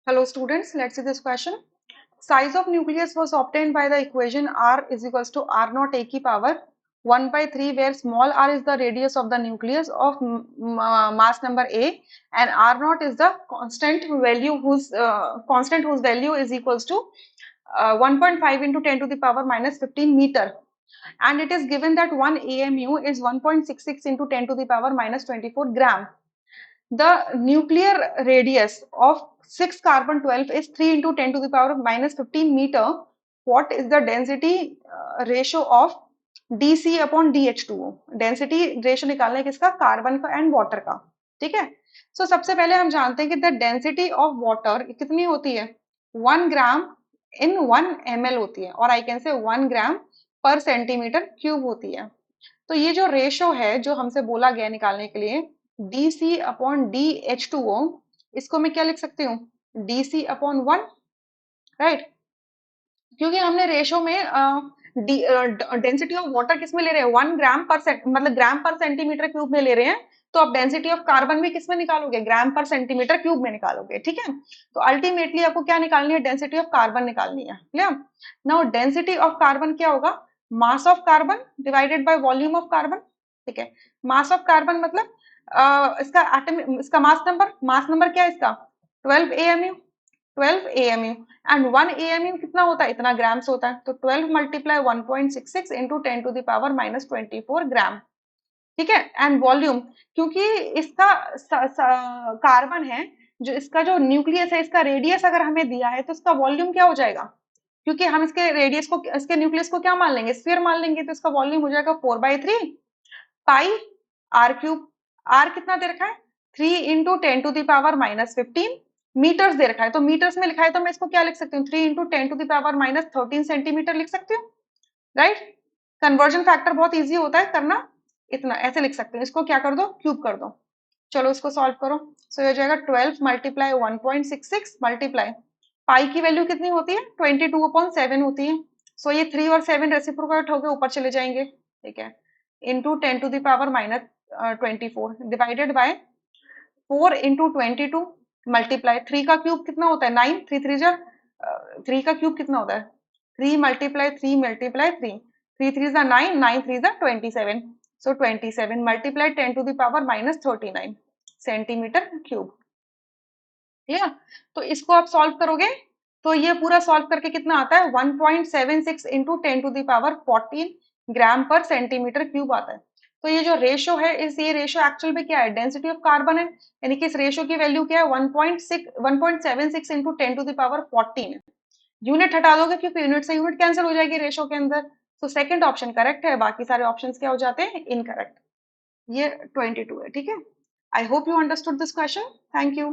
Hello students, let's see this question. Size of nucleus was obtained by the equation R is equals to R naught a की power 1 by 3 where small r is the radius of the nucleus of mass number A and R naught is the constant whose value is equals to 1.5 into 10 to the power minus 15 meter, and it is given that 1 AMU is 1.66 into 10 to the power minus 24 gram. The nuclear radius of 6 carbon 12 is 3 into 10 to the power of minus 15 meter. What is the density ratio of dc upon dH2O? Density ratio निकालना है किसका? Carbon का and water का. ठीक है. सो सबसे पहले हम जानते हैं कि द डेंसिटी ऑफ वाटर कितनी होती है? 1 ग्राम इन 1 ml होती है, और आई कैन से 1 ग्राम पर सेंटीमीटर क्यूब होती है. तो ये जो रेशो है जो हमसे बोला गया निकालने के लिए, dc अपॉन dH2O, इसको मैं क्या लिख सकती हूँ? dc upon 1, right. क्योंकि हमने रेशो में डेंसिटी ऑफ वाटर किस में ले रहे हैं? 1 ग्राम पर मतलब ग्राम पर सेंटीमीटर क्यूब में ले रहे हैं. तो आप डेंसिटी ऑफ कार्बन भी किस में निकालोगे? ग्राम पर सेंटीमीटर क्यूब में निकालोगे. ठीक है. तो अल्टीमेटली आपको क्या निकालनी है? डेंसिटी ऑफ कार्बन निकालनी है. Clear. Now density of carbon क्या होगा? Mass of carbon divided by volume of carbon. ठीक है. मास ऑफ कार्बन मतलब इसका एटम, इसका मास नंबर क्या है इसका? 12 AMU. 12 AMU एंड 1 AMU कितना होता है? इतना ग्राम्स होता है. तो 12 multiply 1.66 into 10 to the power minus 24 gram. ठीक है. एंड वॉल्यूम, क्योंकि इसका कार्बन है, जो इसका जो न्यूक्लियस है, इसका रेडियस अगर हमें दिया है तो इसका वॉल्यूम क्या हो जाएगा? क्योंकि हम इसके रेडियस को, इसके न्यूक्लियस को क्या मान लेंगे? स्फीयर मान लेंगे. तो इसका वॉल्यूम हो जाएगा 4/3 पाई आर क्यूब. आर कितना दे रखा है? 3 into 10 to the power minus 15 meters दे रखा है. तो मीटर्स में लिखा है तो मैं इसको क्या लिख सकती हूँ? 3 into 10 to the power minus 13 centimetre लिख सकती हूँ, राइट. कन्वर्जन फैक्टर बहुत इजी होता है करना. इतना ऐसे लिख सकते हैं. इसको क्या कर दो? क्यूब कर दो. चलो इसको सॉल्व करो. सो ये हो जाएगा 12 मल्टीप्लाई 1.66 मल्टीप्लाई पाई की वैल्यू कितनी होती है? 22/7 होती है. सो ये 3 और 7 रेसिप्रोकेट होकर ऊपर चले जाएंगे. ठीक है. Into 10 to the power minus 24 divided by 4 into 22 multiply 3 का क्यूब कितना होता है? 9. 3 3 जा 3 का क्यूब कितना होता है? 3 मल्टीप्लाई 3 मल्टीप्लाई 3. 3 3 जा 9, 9 3 जा 27. So 27 multiply 10 to the power minus 39 centimetre cube. Clear. तो इसको आप सॉल्व करोगे तो ये पूरा सॉल्व करके कितना आता है? 1.76 इंटू 10 टू द पावर 14 ग्राम पर सेंटीमीटर क्यूब आता है. तो ये जो रेशो है, इस ये रेशो एक्चुअल में क्या है? डेंसिटी ऑफ कार्बन है. यानी कि इस रेशो की वैल्यू क्या है? 1.76 into 10 to the power 14. Unit हटा दोगे क्योंकि यूनिट से यूनिट कैंसिल हो जाएगी रेशो के अंदर. तो सेकंड ऑप्शन करेक्ट है, बाकी सारे ऑप्शंस क्या हो जाते हैं? इनकरेक्ट. ये 22 है. ठीक है. I hope you understood this question. Thank you.